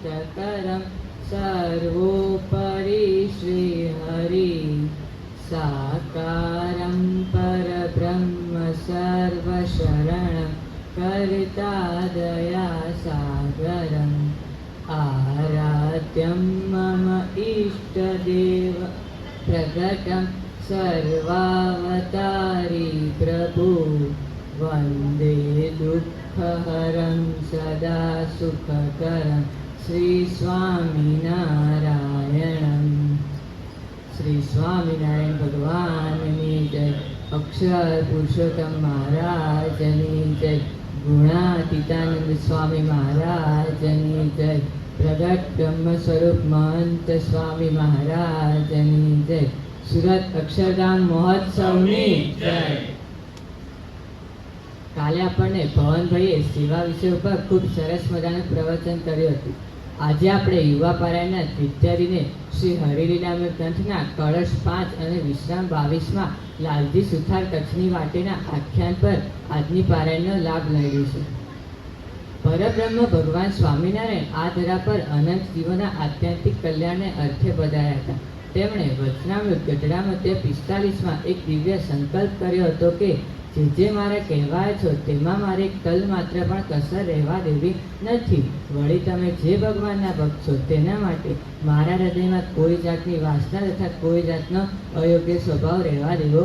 हितकरं सर्वोपरि श्रीहरि साकारं परब्रह्म सर्वशरणं कर्ता दयासागरम् आराध्यं मम इष्टदेव प्रगतं सर्वावतारी प्रभु वन्दे दुःखहरं सदा सुखकरं श्री स्वामिनारायणम्। श्री स्वामिनारायण भगवाननी जय। अक्षर पुरुषोत्तम महाराजनी जय। गुणातीतानंद स्वामी महाराजनी जय। प्रगट ब्रह्म स्वरूप महंत स्वामी महाराजनी जय। સુરત અક્ષરધામ મહોત્સવની જય। કાલે આપણને ભવનભાઈએ સેવા વિષય ઉપર ખૂબ સરસ મજાનું પ્રવચન કર્યું હતું। આજે આપણે યુવા પારાયણના વિદ્યાર્થીને શ્રી હરિલીલામૃત ગ્રંથના કળશ 5 અને વિશ્રામ 22માં લાલજી સુથાર કચ્છની વાટેના આખ્યાન પર આજની પારાયણનો લાભ લઈશું। પરબ્રહ્મ ભગવાન સ્વામિનારાયણ આ ધરા પર અનંત જીવોના આત્યંતિક કલ્યાણને અર્થે પધાર્યા હતા। તેમણે વચનામૃત ગઢડામધ્ય 45માં એક દિવ્ય સંકલ્પ કર્યો હતો કે જે મારે કહેવાય છો તેમાં મારે તલ માત્ર પણ કસર રહેવા દેવી નથી। વળી તમે જે ભગવાનના ભક્ત છો તેના માટે મારા હૃદયમાં કોઈ જાતની વાસના તથા કોઈ જાતનો અયોગ્ય સ્વભાવ રહેવા દેવો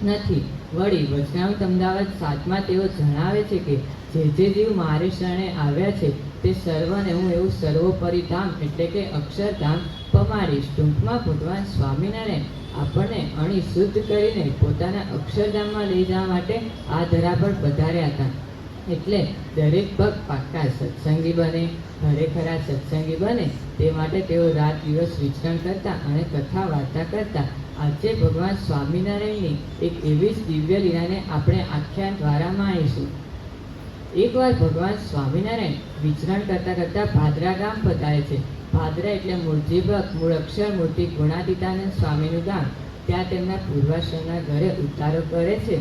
નથી। વળી વચનામૃત અમદાવાદ 7માં તેઓ જણાવે છે કે જે જીવ મારી શરણે આવ્યા છે તે સર્વને હું એવું સર્વોપરી ધામ એટલે કે અક્ષરધામ પમાડીશ। ટૂંકમાં ભગવાન સ્વામિનારાયણ આપણને અણી શુદ્ધ કરીને પોતાના અક્ષરધામમાં લઈ જવા માટે આ ધરા પર પધાર્યા હતા। એટલે દરેક ભક્ત પાક્કા સત્સંગી બને, ખરેખરા સત્સંગી બને તે માટે તેઓ રાત દિવસ વિચરણ કરતા અને કથા વાર્તા કરતા। આજે ભગવાન સ્વામિનારાયણની એક એવી જ દિવ્ય લીલાને આપણે આખ્યાન દ્વારા માણીશું। એકવાર ભગવાન સ્વામિનારાયણ વિચરણ કરતા કરતા ભાદરા ગામ પધારે છે। ભાદરા એટલે મૂળજી ભક્ત મૂળ અક્ષર મૂર્તિ ગુણાતીતાનંદ સ્વામીનું ગામ। ત્યાં તેમના પૂર્વાશ્રમના ઘરે ઉતારો કરે છે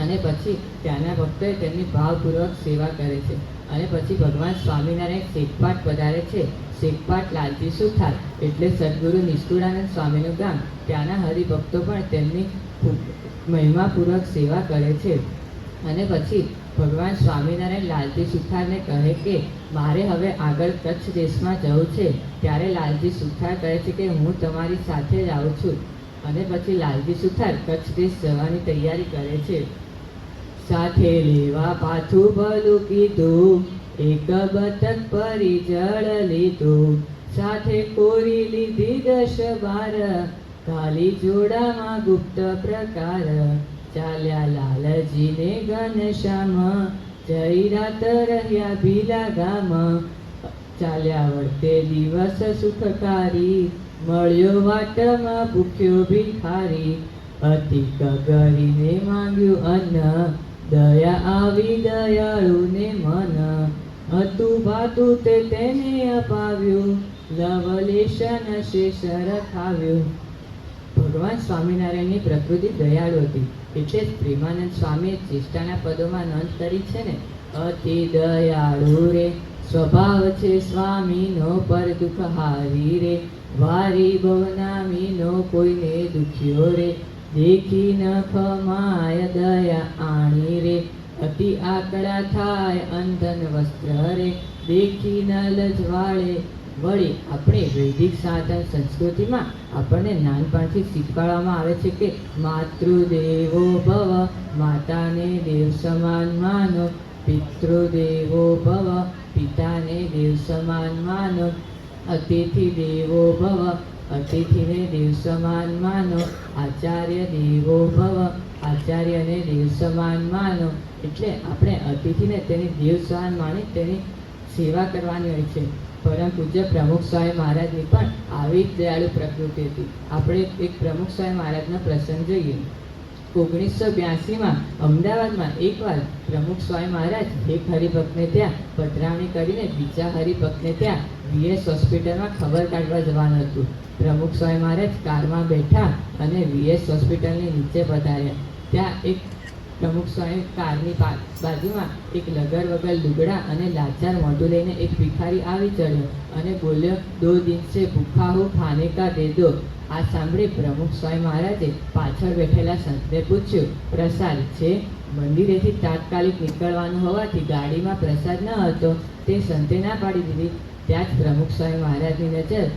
અને પછી ત્યાંના ભક્તોએ તેમની ભાવપૂર્વક સેવા કરે છે અને પછી ભગવાન સ્વામિનારાયણ શેખપાટ પધારે છે। શેખપાટ લાલજી સુથાર એટલે સદગુરુ નિષ્કુળાનંદ સ્વામીનું ગામ। ત્યાંના હરિભક્તો પણ તેમની મહિમાપૂર્વક સેવા કરે છે અને પછી ભગવાન સ્વામિનારાયણ લાલજી સુથારને કહે કે મારે હવે આગળ કચ્છ દેશમાં જવું છે। ત્યારે લાલજી સુથાર કહે છે કે હું તમારી સાથે જ આવું છું અને પછી લાલજી સુથાર કચ્છ દેશ જવાની તૈયારી કરે છે। સાથે લેવા પાછું ભલું કીધું, એક બતક પરી જળ લીધું, સાથે કોરી લીધી 10-12, ખાલી જોડામાં ગુપ્ત પ્રકાર। ચાલ્યા લાલજીને ઘનશ્યામ, જઈ રાત રહ્યા ભીલા ગામ। ચાલ્યા વળતે દિવસ સુખકારી, મળ્યો વાટમાં ભૂખ્યો ભિખારી। અતિ કગરીને માંગ્યું અન્ન, દયા આવી દયાળુને મન। હતું ભાતું તે તેને અપાવ્યું, લવલેશન શેષ રખાવ્યું। ભગવાન સ્વામિનારાયણની પ્રકૃતિ દયાળુ હતી એટલે જ પ્રેમાનંદ સ્વામીએ ચેષ્ટાના પદોમાં નોંધ કરી છે ને, અતિ દયાળુ રે સ્વભાવ છે સ્વામીનો, પર દુઃખ હારી રે વારી ભવનામીનો, કોઈને દુખ્યો રે દેખી ન ખમાય દયા આણી રે। અતિ આકડા થાય અંધન વસ્ત્ર રે, દેખી ન લજવાળે। વળી આપણે વૈદિક સાધન સંસ્કૃતિમાં આપણને નાનપણથી શીખવાડવામાં આવે છે કે માતૃદેવો ભવ, માતાને દેવ સમાન માનો। પિતૃદેવો ભવ, પિતાને દેવ સમાન માનો। અતિથિ દેવો ભવ, અતિથિને દેવ સમાન માનો। આચાર્ય દેવો ભવ, આચાર્યને દેવ સમાન માનો। એટલે આપણે અતિથિને તેની દેવ સમાન માની તેની સેવા કરવાની હોય છે। પરમ પૂજ્ય પ્રમુખ સ્વામી મહારાજની પણ આવી જ દયાળુ પ્રકૃતિ હતી। આપણે એક પ્રમુખ સ્વામી મહારાજનો પ્રસંગ જોઈએ। 1982માં અમદાવાદમાં એકવાર પ્રમુખ સ્વામી મહારાજ એક હરિભક્તને ત્યાં પધરામણી કરીને બીજા હરિભક્તને ત્યાં VS હોસ્પિટલમાં ખબર કાઢવા જવાનું હતું। પ્રમુખ સ્વામી મહારાજ કારમાં બેઠા અને VS હોસ્પિટલની નીચે પધાર્યા। ત્યાં એક પ્રમુખ સ્વામી કારની બાજુમાં એક લગર વગર લુગડા અને લાચાર મોઢું લઈને એક ભિખારી આવી ચડ્યો અને બોલ્યો, 2 दिन से ભૂખા હું, ખાને કા દે દો. આ સાંભળી પ્રમુખ સ્વામી મહારાજે પાછળ બેઠેલા સંતને પૂછ્યું, પ્રસાદ છે? મંદિરેથી તાત્કાલિક નીકળવાનું હોવાથી ગાડીમાં પ્રસાદ ન હતો. તે સંતે ના પાડી દીધી. ત્યાં જ પ્રમુખ સ્વામી મહારાજની નજર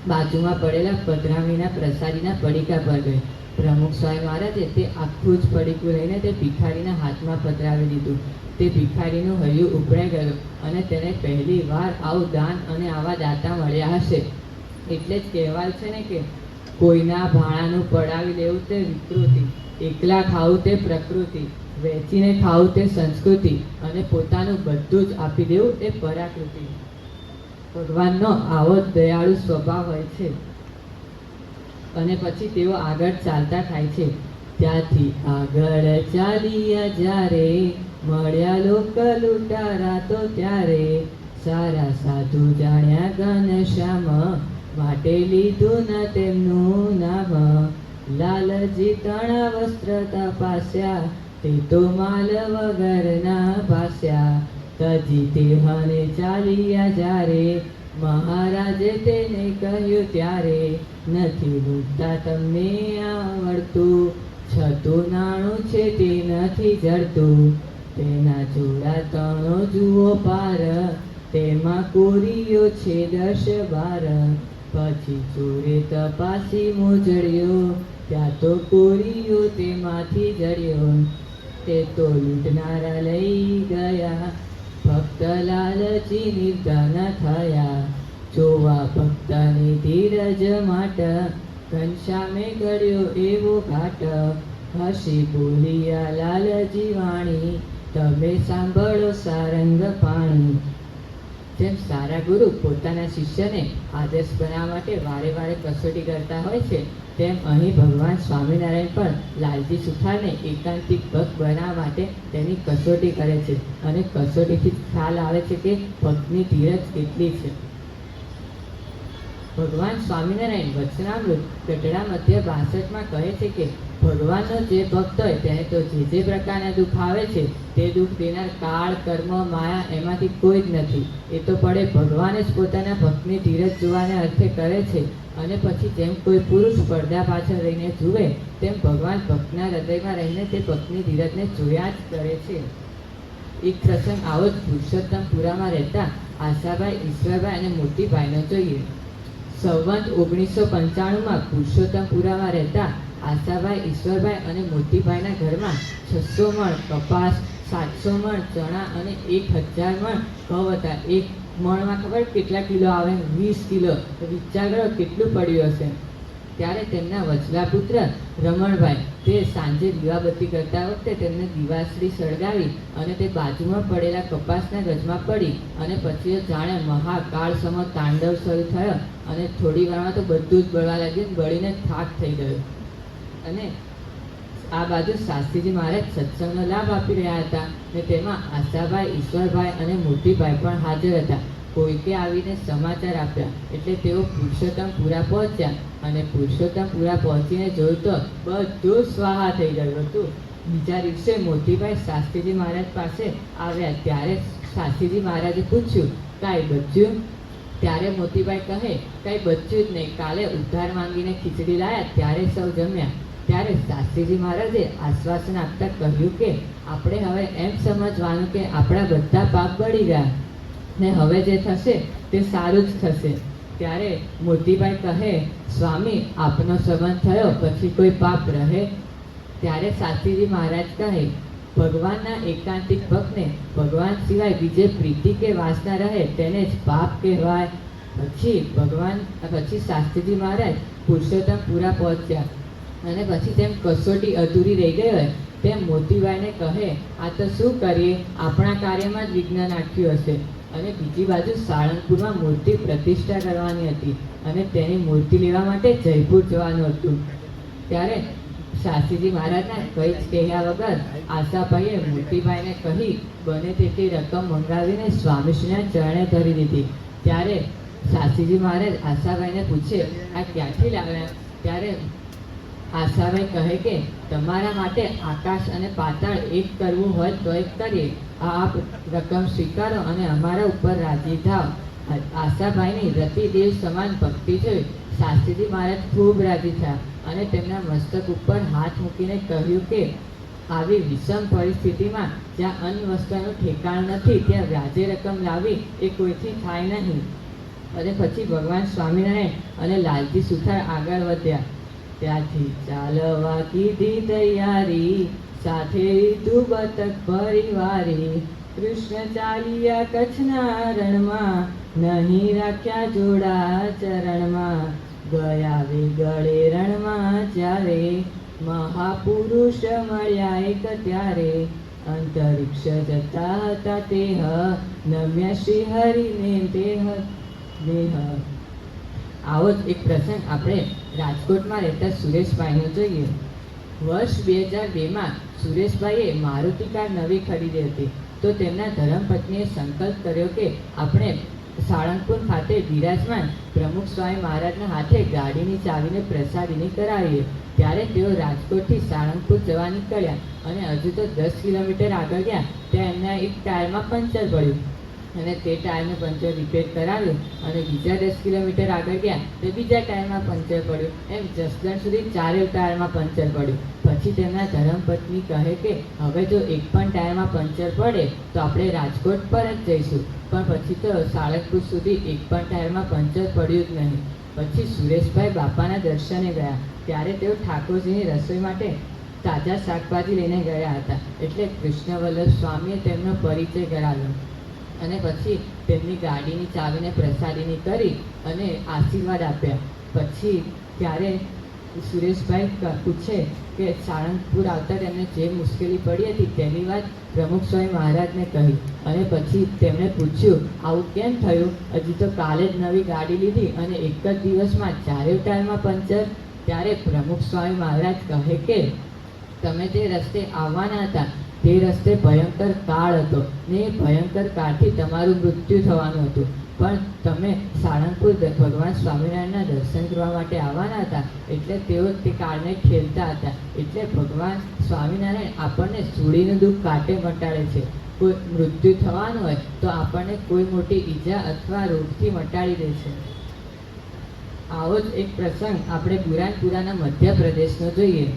બાજુમાં પડેલા પધરામણીના પ્રસાદીના પડીકા પર ગઈ. પ્રમુખ સ્વામી મહારાજે તે આખું જ પડીકું લઈને તે ભિખારીના હાથમાં પધરાવી દીધું. તે ભિખારીનું હૈયું ઉપડાઈ ગયું અને તેને પહેલી વાર આવું દાન અને આવા દાતા મળ્યા હશે. એટલે જ કહેવાય છે ને કે કોઈના ભાણાનું પડાવી લેવું તે વિકૃતિ, એકલા ખાવું તે પ્રકૃતિ, વેચીને ખાવું તે સંસ્કૃતિ અને પોતાનું બધું જ આપી દેવું તે પરાકૃતિ. ભગવાનનો આવો દયાળુ સ્વભાવ હોય છે અને પછી તેઓ આગળ ચાલતા થાય છે. ત્યાંથી આગળ ચાલ્યા જ્યારે મળ્યા લોક લૂંટારા તો ત્યારે સારા સાધુ જાણ્યા ઘનશ્યામ માટે લીધું ન તેમનું નામ. લાલજી તણા વસ્ત્ર તપાસ્યા તે તો માલ વગરના ભાસ્યા. તજી તેહને ચાલ્યા જ્યારે મહારાજે તેને કહ્યું ત્યારે નથી લૂંટતા તમને આવડતું, છતું નાણું છે તે નથી જડતું. તેના જોડા તણો જુઓ પાર, તેમાં કોરીઓ છે 10-12. પછી ચોરે તપાસી મોજડ્યો, ત્યાં તો કોરીઓ તેમાંથી જડ્યો. તે તો લૂંટનારા લઈ ગયા, ભક્ત લાલચી નિર્ધન થયા. જોવા ભક્તની ધીરજ માટ, ઘનશ્યામે ઘડ્યો એવો ઘાટ. હસી બોલિયા લાલજી વાણી, તમે સાંભળો સારંગ પાણી. જેમ સારા ગુરુ પોતાના શિષ્યને આદર્શ બનાવવા માટે વારે વારે કસોટી કરતા હોય છે, તેમ અહીં ભગવાન સ્વામિનારાયણ પણ લાલજી સુથારને એકાંતિક ભક્ત બનાવવા માટે તેની કસોટી કરે છે. અને કસોટીથી ખ્યાલ આવે છે કે ભક્તની ધીરજ કેટલી છે. ભગવાન સ્વામિનારાયણ વચનામૃત ગઢડા મધ્ય 62માં કહે છે કે ભગવાનનો જે ભક્ત હોય તેને તો જે પ્રકારના દુઃખ આવે છે તે દુઃખ દેનાર કાળ, કર્મ, માયા એમાંથી કોઈ જ નથી. એ તો પડે ભગવાન જ પોતાના ભક્તની ધીરજ જોવાને અર્થે કરે છે. અને પછી જેમ કોઈ પુરુષ પડદા પાછળ રહીને જુએ તેમ ભગવાન ભક્તના હૃદયમાં રહીને તે ભક્તની ધીરજને જોયા જ કરે છે. એક પ્રસંગ આવો જ પુરુષોત્તમપુરામાં રહેતા આશાભાઈ, ઈશ્વરભાઈ અને મોતીભાઈનો જોઈએ. સંવત 1995માં પુરુષોત્તમપુરામાં રહેતા આશાભાઈ, ઈશ્વરભાઈ અને મોતીભાઈના ઘરમાં 600 મણ કપાસ, 700 મણ ચણા અને 1000 મણ ઘઉં હતા. એક મણમાં ખબર કેટલા કિલો આવે? 20 કિલો. વિચાર કરો કેટલું પડ્યું હશે. ત્યારે તેમના વચલા પુત્ર રમણભાઈ તે સાંજે દીવાબત્તી કરતા વખતે તેમને દીવાસળી સળગાવી અને તે બાજુમાં પડેલા કપાસના ગજમાં પડી અને પછી જાણે મહાકાળ સમ તાંડવ શરૂ થયો અને થોડી વારમાં તો બધું જ બળવા લાગ્યું, બળીને થાક થઈ ગયો. અને આ બાજુ શાસ્ત્રીજી મહારાજ સત્સંગનો લાભ આપી રહ્યા હતા અને તેમાં આશાભાઈ, ઈશ્વરભાઈ અને મોતીભાઈ પણ હાજર હતા. કોઈકે આવીને સમાચાર આપ્યા એટલે તેઓ પુરુષોત્તમપુરા પહોંચ્યા અને પુરુષોત્તમપુરા પહોંચીને જોયું તો બધું સ્વાહા થઈ ગયું હતું. બીજા દિવસે મોતીભાઈ શાસ્ત્રીજી મહારાજ પાસે આવ્યા. ત્યારે શાસ્ત્રીજી મહારાજે પૂછ્યું, કાંઈ બચ્યું? ત્યારે મોતીભાઈ કહે, કાંઈ બચ્યું જ નહીં, કાલે ઉદ્ધાર માંગીને ખીચડી લાયા ત્યારે સૌ જમ્યા. ત્યારે શાસ્ત્રીજી મહારાજે આશ્વાસન આપતા કહ્યું કે આપણે હવે એમ સમજવાનું કે આપણા બધા પાપ બળી ગયા ને હવે જે થશે તે સારું જ થશે. ત્યારે મોતીભાઈ કહે, સ્વામી આપનો સંબંધ થયો પછી કોઈ પાપ રહે? ત્યારે શાસ્ત્રીજી મહારાજ કહે, ભગવાનના એકાંતિક ભક્તને ભગવાન સિવાય બીજે પ્રીતિ કે વાસના રહે તેને જ પાપ કહેવાય. પછી શાસ્ત્રીજી મહારાજ પુરુષોત્તમપુરા પહોંચ્યા અને પછી તેમ કસોટી અધૂરી રહી ગઈ હોય તેમ મોતીભાઈને કહે, આ તો શું કરીએ, આપણા કાર્યમાં જ વિઘ્ન નાખ્યું હશે. અને બીજી બાજુ સાળંગપુરમાં મૂર્તિ પ્રતિષ્ઠા કરવાની હતી અને તેની મૂર્તિ લેવા માટે જયપુર જવાનું હતું. ત્યારે શાસ્ત્રીજી મહારાજના કંઈ જ કહ્યા વગર આશાભાઈએ મોતીભાઈને કહી બને તેટલી રકમ મંગાવીને સ્વામીશ્રીના ચરણે ધરી દીધી. ત્યારે શાસ્ત્રીજી મહારાજ આશાભાઈને પૂછે, આ ક્યાંથી લાવ્યા? ત્યારે આશાભાઈ કહે કે તમારા માટે આકાશ અને પાતાળ એક કરવું હોય તો એક કરીએ. આપ રકમ સ્વીકારો અને અમારા ઉપર રાજી થાવ. આશાભાઈની રતિદેવ સમાન ભક્તિ જોઈ શાસ્ત્રીજી મહારાજ ખૂબ રાજી થયા અને તેમના મસ્તક ઉપર હાથ મૂકીને કહ્યું કે આવી વિષમ પરિસ્થિતિમાં જ્યાં અન્ન વસ્ત્રનું ઠેકાણ નથી ત્યાં વ્યાજે રકમ લાવવી એ કોઈથી થાય નહીં. અને પછી ભગવાન સ્વામિનારાયણ અને લાલજી સુથાર આગળ વધ્યા. ત્યાંથી ચાલવા કીધી તૈયારી, સાથે લીધું બતક પરિવારી. કૃષ્ણ ચાલ્યા કચ્છના રણમાં, નહીં રાખ્યા જોડા ચરણમાં. ગયા વેગળે રણમાં જ્યારે, મહાપુરુષ મળ્યા એક ત્યારે. અંતરિક્ષ જતા હતા તેહ, નમ્યા શ્રી હરિને દેહ. આવો જ એક પ્રસંગ આપણે રાજકોટમાં રહેતા સુરેશભાઈનો જોઈએ. વર્ષ 2002માં સુરેશભાઈએ મારુતિ કાર નવી ખરીદી હતી. તો તેમના ધર્મપત્નીએ સંકલ્પ કર્યો કે આપણે સાળંગપુર ખાતે બિરાજમાન પ્રમુખ સ્વામી મહારાજના હાથે ગાડીની ચાવીને પ્રસાદીની કરાવીએ. ત્યારે તેઓ રાજકોટથી સાળંગપુર જવા નીકળ્યા અને હજુ તો 10 કિલોમીટર આગળ ગયા ત્યાં એમના એક ટાયરમાં પંચર પડ્યું અને તે ટાયરનું પંચર રિપેર કરાવ્યું. અને બીજા 10 કિલોમીટર આગળ ગયા તો બીજા ટાયરમાં પંચર પડ્યું. એમ જસદણ સુધી 4 ટાયરમાં પંચર પડ્યું. પછી તેમના ધર્મપત્ની કહે કે હવે જો એક પણ ટાયરમાં પંચર પડે તો આપણે રાજકોટ પર જ જઈશું. પણ પછી તો સાળંગપુર સુધી એક પણ ટાયરમાં પંચર પડ્યું જ નહીં. પછી સુરેશભાઈ બાપાના દર્શને ગયા. ત્યારે તેઓ ઠાકોરજીની રસોઈ માટે તાજા શાકભાજી લઈને ગયા હતા. એટલે કૃષ્ણવલ્લભ સ્વામીએ તેમનો પરિચય કરાવ્યો અને પછી તેમની ગાડીની ચાવીને પ્રસાદીની કરી અને આશીર્વાદ આપ્યા. પછી ત્યારે સુરેશભાઈ પૂછે કે સાળંગપુર આવતા તેમને જે મુશ્કેલી પડી હતી તેની વાત પ્રમુખ સ્વામી મહારાજને કહી. અને પછી તેમણે પૂછ્યું આવું કેમ થયું, હજી તો કાલે જ નવી ગાડી લીધી અને એક જ દિવસમાં 4 ટાયરમાં પંચર. ત્યારે પ્રમુખ સ્વામી મહારાજ કહે કે તમે જે રસ્તે આવવાના હતા તે રસ્તે ભયંકર કાળ હતો ને એ ભયંકર કાળથી તમારું મૃત્યુ થવાનું હતું. પણ તમે સાળંગપુર ભગવાન સ્વામિનારાયણના દર્શન કરવા માટે આવવાના હતા એટલે તેઓ તે કાળને ઠેલતા હતા. એટલે ભગવાન સ્વામિનારાયણ આપણને સૂડીનું દુઃખ કાંટે મટાડે છે. કોઈ મૃત્યુ થવાનું હોય તો આપણને કોઈ મોટી ઈજા અથવા રોગથી મટાડી દે છે. આવો જ એક પ્રસંગ આપણે બુરાનપુરાના મધ્યપ્રદેશનો જોઈએ.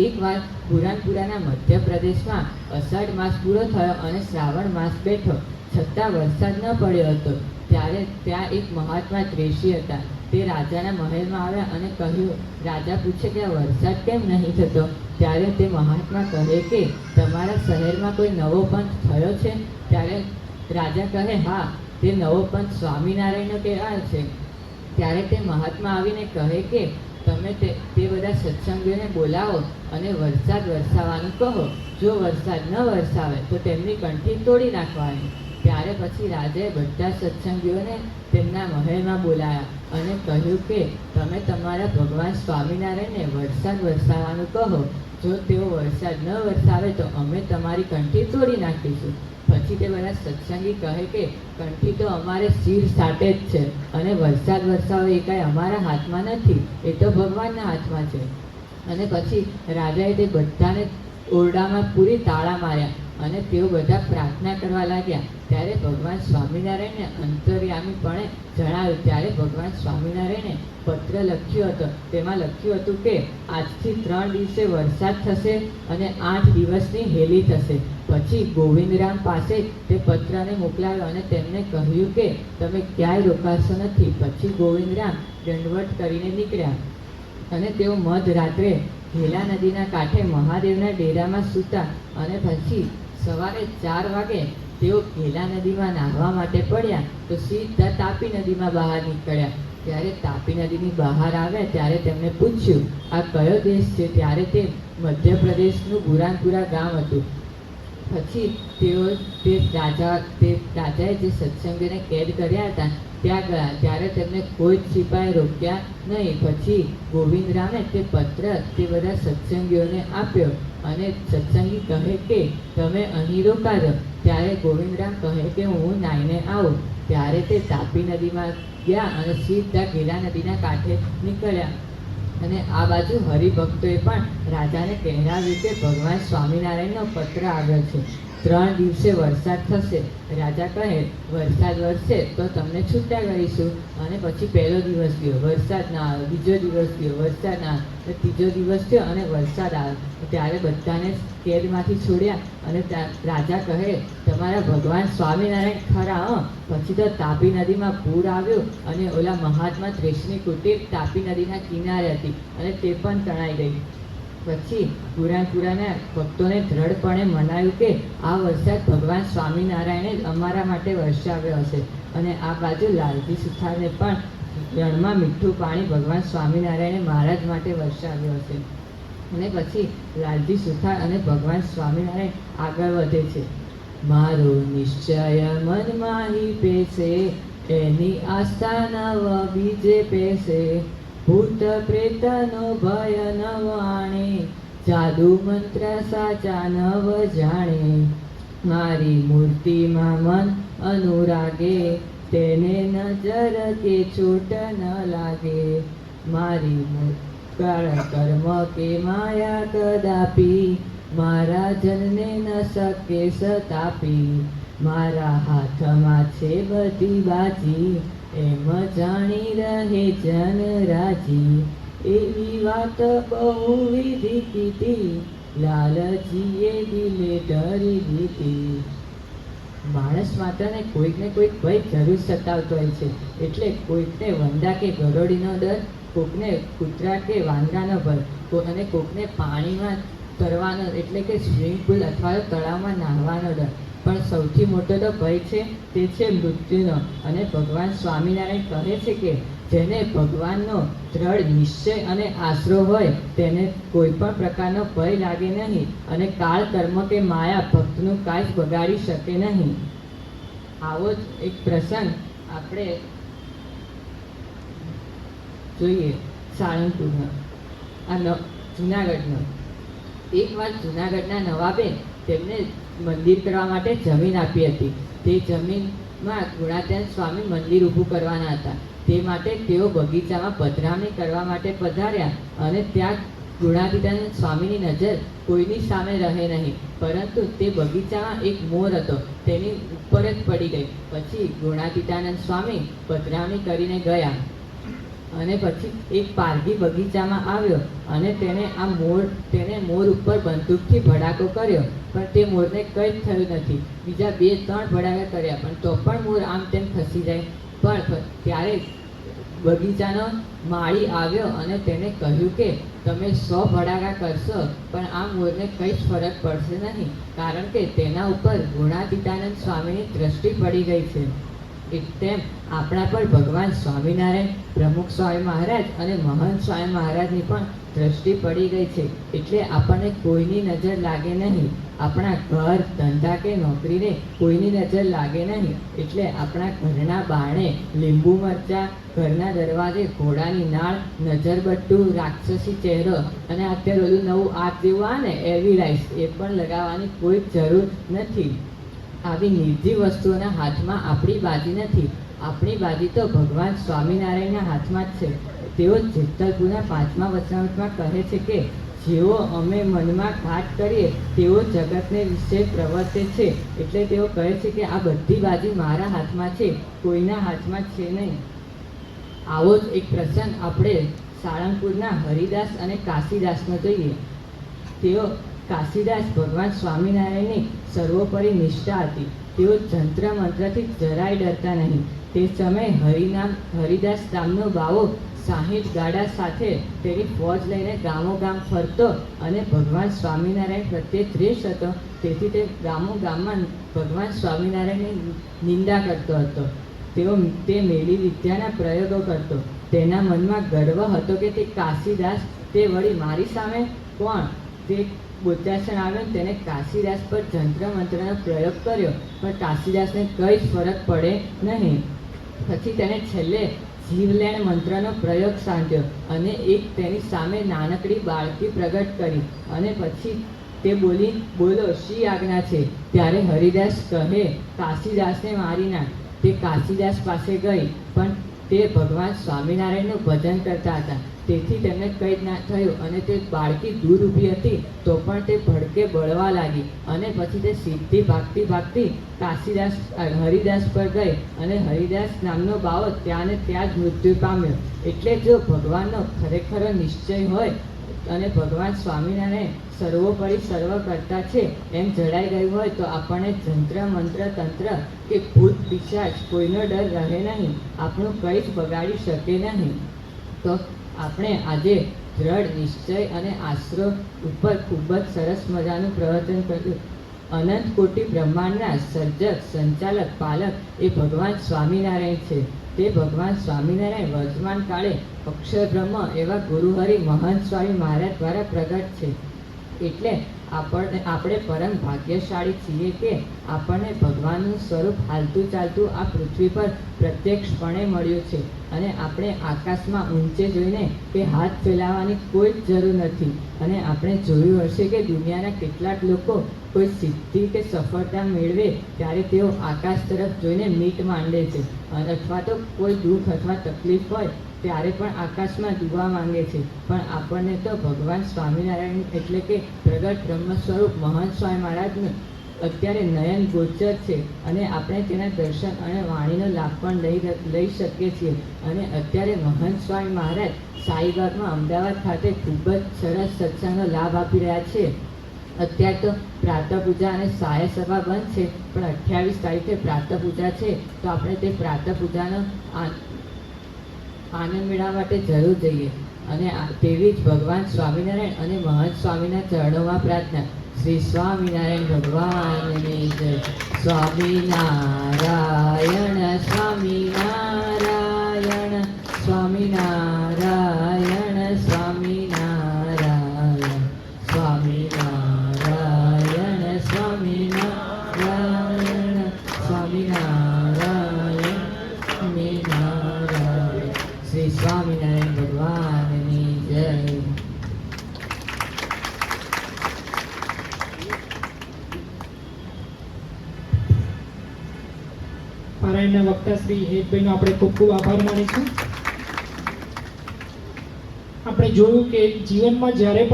એકવાર બુરાનપુરાના મધ્યપ્રદેશમાં અષાઢ માસ પૂરો થયો અને શ્રાવણ માસ બેઠો, છતાં વરસાદ ન પડ્યો હતો. ત્યારે ત્યાં એક મહાત્મા ત્રેષી હતા. તે રાજાના મહેલમાં આવ્યા અને કહ્યું, રાજા પૂછે કે આ વરસાદ કેમ નહીં થતો? ત્યારે તે મહાત્મા કહે કે તમારા શહેરમાં કોઈ નવો પંથ થયો છે? ત્યારે રાજા કહે હા, તે નવો પંથ સ્વામિનારાયણનો કહેવાય છે. ત્યારે તે મહાત્મા આવીને કહે કે તમે તે બધા સત્સંગીઓને બોલાવો અને વરસાદ વરસાવવાનું કહો. જો વરસાદ ન વરસાવે તો તેમની કંઠી તોડી નાખવાની. ત્યારે પછી રાજાએ બધા સત્સંગીઓને તેમના મહેલમાં બોલાયા અને કહ્યું કે તમે તમારા ભગવાન સ્વામિનારાયણને વરસાદ વરસાવવાનું કહો. જો તેઓ વરસાદ ન વરસાવે તો અમે તમારી કંઠી તોડી નાખીશું. પછી તે બધા સત્સંગી કહે કે કંઠી તો અમારે શિર સાથે જ છે અને વરસાદ વરસાવો એ કાંઈ અમારા હાથમાં નથી, એ તો ભગવાનના હાથમાં છે. અને પછી રાજાએ તે બધાને ઓરડામાં પૂરી તાળા માર્યા અને તેઓ બધા પ્રાર્થના કરવા લાગ્યા. ત્યારે ભગવાન સ્વામિનારાયણને અંતર્યામીપણે જણાવ્યું. ત્યારે ભગવાન સ્વામિનારાયણે પત્ર લખ્યો હતો. તેમાં લખ્યું હતું કે આજથી 3 દિવસે વરસાદ થશે અને 8 દિવસની હેલી થશે. પછી ગોવિંદરામ પાસે તે પત્રને મોકલાવ્યો અને તેમને કહ્યું કે તમે ક્યાંય રોકાશો નથી. પછી ગોવિંદરામ દંડવટ કરીને નીકળ્યા અને તેઓ મધરાત્રે હેલા નદીના કાંઠે મહાદેવના ડેરામાં સૂતા. અને પછી સવારે 4 વાગે તેઓ હેલા નદીમાં નાહવા માટે પડ્યા તો સીધા તાપી નદીમાં બહાર નીકળ્યા. ત્યારે તાપી નદીની બહાર આવ્યા ત્યારે તેમને પૂછ્યું આ કયો દેશ છે? ત્યારે તે મધ્યપ્રદેશનું બુરાનપુરા ગામ હતું. પછી તેઓ તે રાજાએ જે સત્સંગીઓને કેદ કર્યા હતા ત્યાં ગયા. ત્યારે તેમને કોઈ જ સિપાહી રોક્યા નહીં. પછી ગોવિંદરામે તે પત્ર તે બધા સત્સંગીઓને આપ્યો અને સત્સંગી કહે કે તમે અહીં રોકાજો. ત્યારે ગોવિંદરામ કહે કે હું નાઈને આવું. ત્યારે તે તાપી નદીમાં ગયા અને સીધા ઘેલા નદીના કાંઠે નીકળ્યા. અને આ બાજુ હરિભક્તોએ પણ રાજાને કહેરાવ્યું કે ભગવાન સ્વામિનારાયણનો પત્ર આવ્યો છે, 3 દિવસે વરસાદ થશે. રાજા કહે, વરસાદ વરસે તો તમને છૂટા કરીશું. અને પછી પહેલો દિવસ ગયો, વરસાદ ના આવ્યો. બીજો દિવસ ગયો, વરસાદ ના આવ્યો. ત્રીજો દિવસ થયો અને વરસાદ આવ્યો. ત્યારે બધાને કેદમાંથી છોડ્યા. અને રાજા કહે, તમારા ભગવાન સ્વામિનારાયણ ખરા હો. પછી તો તાપી નદીમાં પૂર આવ્યું અને ઓલા મહાત્મા ત્રેસની કુટીર તાપી નદીના કિનારે હતી અને તે પણ તણાઈ ગઈ. પછી પુરાણપુરાના ભક્તોને દ્રઢપણે મનાયું કે આ વરસાદ ભગવાન સ્વામિનારાયણે જ અમારા માટે વરસાવ્યો હશે. અને આ બાજુ લાલજી સુથારને પણ રણમાં મીઠું પાણી ભગવાન સ્વામિનારાયણે મહારાજ માટે વરસાવ્યો હશે. અને પછી લાલજી સુથાર અને ભગવાન સ્વામિનારાયણ આગળ વધે છે. મારો નિશ્ચય મનમાં પેસે, એની આસ્થા નવ બીજે પેસે. ભૂત પ્રેતનો ભય નવ આણે, જાદુ મંત્ર સાચા નવ જાણે. મારી મૂર્તિમાં મન અનુરાગે, તેને નજર કે છૂટ ન લાગે. મારી કાળ કર્મ કે માયા કદાપી, મારા જનને ન શકે સતાપી. મારા હાથમાં છે બધી બાજી, એમ જાણી રહે જન રાજી. એવી વાત બહુવિધી કીધી, લાલજીએ દિલે ડરી દીધી. માણસ માત્રને કોઈક ને કોઈક ભય જરૂર સતાવતો હોય છે. એટલે કોઈકને વંદા કે ગરોડીનો ડર, કોકને કૂતરા કે વાંદરાનો ભય, અને કોકને પાણીમાં તરવાનો એટલે કે સ્વિમિંગ પુલ અથવા તળાવમાં નાહવાનો ડર. પણ સૌથી મોટો તો ભય છે તે છે મૃત્યુનો. અને ભગવાન સ્વામિનારાયણ કહે છે કે જેને ભગવાનનો દ્રઢ નિશ્ચય અને આશરો હોય તેને કોઈ પણ પ્રકારનો ભય લાગે નહીં, અને કાળ કર્મ કે માયા ભક્તનું કાંઈ જ બગાડી શકે નહીં. આવો જ એક પ્રસંગ આપણે જોઈએ સાળંગપુરનો, જુનાગઢનો. એકવાર જુનાગઢના નવાબે તેમને મંદિર કરવા માટે જમીન આપી હતી. તે જમીનમાં ગુણાત્યાન સ્વામી મંદિર ઊભું કરવાના હતા. તે માટે તેઓ બગીચામાં પધરામણી કરવા માટે પધાર્યા. અને ત્યાં ગુણાતીતાનંદ સ્વામીની નજર કોઈની સામે રહે નહીં, પરંતુ તે બગીચામાં એક મોર હતો, તેની ઉપર જ પડી ગઈ. પછી ગુણાતીતાનંદ સ્વામી પધરામણી કરીને ગયા. અને પછી એક પારઘી બગીચામાં આવ્યો અને તેને મોર ઉપર બંદૂકથી ભડાકો કર્યો. પણ તે મોરને કંઈ જ થયું નથી. બીજા 2-3 ભડાકા કર્યા, પણ તો પણ મોર આમ તેમ ખસી જાય. પણ ત્યારે બગીચાનો માળી આવ્યો અને તેને કહ્યું કે તમે 100 ભડાકા કરશો પણ આ મોરને કંઈ જ ફરક પડશે નહીં, કારણ કે તેના ઉપર ગુણાતીતાનંદ સ્વામીની દ્રષ્ટિ પડી ગઈ છે. તેમ આપણા પર ભગવાન સ્વામિનારાયણ, પ્રમુખ સ્વામી મહારાજ અને મહંત સ્વામી મહારાજની પણ દ્રષ્ટિ પડી ગઈ છે. એટલે આપણને કોઈની નજર લાગે નહીં, આપણા ઘર ધંધા કે નોકરીને કોઈની નજર લાગે નહીં. એટલે આપણા ઘરના બારણે લીંબુ મરચાં, ઘરના દરવાજે ઘોડાની નાળ, નજરબટ્ટું, રાક્ષસી ચહેરો અને અત્યારે બધું નવું આગ જેવું આ ને એવી લાઈસ એ પણ લગાવવાની કોઈ જરૂર નથી. આવી નિર્જીવ વસ્તુઓના હાથમાં આપણી બાજી નથી. આપણી બાજી તો ભગવાન સ્વામિનારાયણના હાથમાં જ છે. તેઓ જેતલપુરના 5મા વચનામૃતમાં કહે છે કે જેઓ અમે મનમાં ઘાત કરીએ તેઓ જગતને વિશે પ્રવર્તે છે. એટલે તેઓ કહે છે કે આ બધી બાજી મારા હાથમાં છે, કોઈના હાથમાં છે નહીં. આવો જ એક પ્રસંગ આપણે સાળંગપુરના હરિદાસ અને કાશીદાસનો જોઈએ. તેઓ કાશીદાસ ભગવાન સ્વામિનારાયણની સર્વોપરી નિષ્ઠા હતી. તેઓ જંત્ર મંત્રથી જરાય ડરતા નહીં. તે સમયે હરિદાસ નામનો બાવો 60 ગાડા સાથે તેની ફોજ લઈને ગામોગામ ફરતો અને ભગવાન સ્વામિનારાયણ પ્રત્યે દ્વેષ હતો. તેથી તે ગામોગામમાં ભગવાન સ્વામિનારાયણની નિંદા કરતો હતો. તે મેલી વિદ્યાના પ્રયોગો કરતો. તેના મનમાં ગર્વ હતો કે તે કાશીદાસ, તે વળી મારી સામે કોણ? તે બોચાસણ આવ્યો, તેને કાશીદાસ પર જંત્ર મંત્રનો પ્રયોગ કર્યો, પણ કાશીદાસને કંઈ જ ફરક પડે નહીં. પછી તેને છેલ્લે જીવલેણ મંત્રનો પ્રયોગ સાંધ્યો અને એક તેની સામે નાનકડી બાળકી પ્રગટ કરી. અને પછી તે બોલો શી આજ્ઞા છે? ત્યારે હરિદાસ કહે કાશીદાસને મારી નાખ. તે કાશીદાસ પાસે ગઈ, પણ તે ભગવાન સ્વામિનારાયણનું ભજન કરતા હતા. તેથી તેમને કંઈ જ ના થયું અને તે બાળકી દૂર ઊભી હતી તો પણ તે ભડકે બળવા લાગી અને પછી તે સીધી ભાગતી ભાગતી કાશીદાસ હરિદાસ પર ગઈ અને હરિદાસ નામનો બાવો ત્યાં ને ત્યાં જ મૃત્યુ પામ્યો. એટલે જો ભગવાનનો ખરેખર નિશ્ચય હોય અને ભગવાન સ્વામિનારાયણ સર્વોપરી સર્વ કરતા છે એમ જણાઈ ગયું હોય તો આપણને જંત્ર મંત્ર તંત્ર કે ભૂત પિશાચ કોઈનો ડર રહે નહીં, આપણું કંઈ જ બગાડી શકે નહીં. તો આપણે આજે દ્રઢ નિશ્ચય અને આશરો ઉપર ખૂબ જ સરસ મજાનું પ્રવચન કર્યું. અનંત કોટી બ્રહ્માંડના સર્જક સંચાલક પાલક એ ભગવાન સ્વામિનારાયણ છે. તે ભગવાન સ્વામિનારાયણ વર્તમાન કાળે અક્ષર બ્રહ્મ એવા ગુરુહરિ મહંત સ્વામી મહારાજ દ્વારા પ્રગટ છે. એટલે આપણે પરમ ભાગ્યશાળી છીએ કે આપણને ભગવાનનું સ્વરૂપ હાલતું ચાલતું આ પૃથ્વી પર પ્રત્યક્ષપણે મળ્યું છે અને આપણે આકાશમાં ઊંચે જોઈને કે હાથ ફેલાવવાની કોઈ જ જરૂર નથી. અને આપણે જોયું હશે કે દુનિયાના કેટલાક લોકો કોઈ સિદ્ધિ કે સફળતા મેળવે ત્યારે તેઓ આકાશ તરફ જોઈને મીટ માંડે છે અથવા તો કોઈ દુઃખ અથવા તકલીફ હોય ત્યારે પણ આકાશમાં દુઆ માંગે છે. પણ આપણને તો ભગવાન સ્વામિનારાયણ એટલે કે પ્રગટ બ્રહ્મ સ્વરૂપ મહંત સ્વામી મહારાજનું અત્યારે નયન ગોચર છે અને આપણે તેના દર્શન અને વાણીનો લાભ પણ લઈ શકીએ છીએ. અને અત્યારે મહંત સ્વામી મહારાજ સાઈબાગમાં અમદાવાદ ખાતે ખૂબ જ સરસ સત્સંગનો લાભ આપી રહ્યા છે. અત્યારે તો પ્રાતઃ પૂજા અને સહાય સભા બંધ છે, પણ 28 તારીખે પ્રાતઃ પૂજા છે તો આપણે તે પ્રાતઃ પૂજાનો આનંદ મેળવવા માટે જરૂર જઈએ. અને તેવી જ ભગવાન સ્વામિનારાયણ અને મહંત સ્વામીના ચરણોમાં પ્રાર્થના. શ્રી સ્વામિનારાયણ ભગવાનની જય. સ્વામિનારાયણ સ્વામિનારાયણ સ્વામિનારાયણ સ્વામિનારાયણ સ્વામિનારાયણ સ્વામિનારાયણ સ્વામિનારાયણ સ્વામિનારાયણ. શ્રી સ્વામિનારાયણ ભગવાનની જય. પારાયણના વક્તા શ્રી હેતભાઈનો આપણે ખૂબ ખૂબ આભાર માનીશું. આપણે જોયું કે જીવનમાં જ્યારે પણ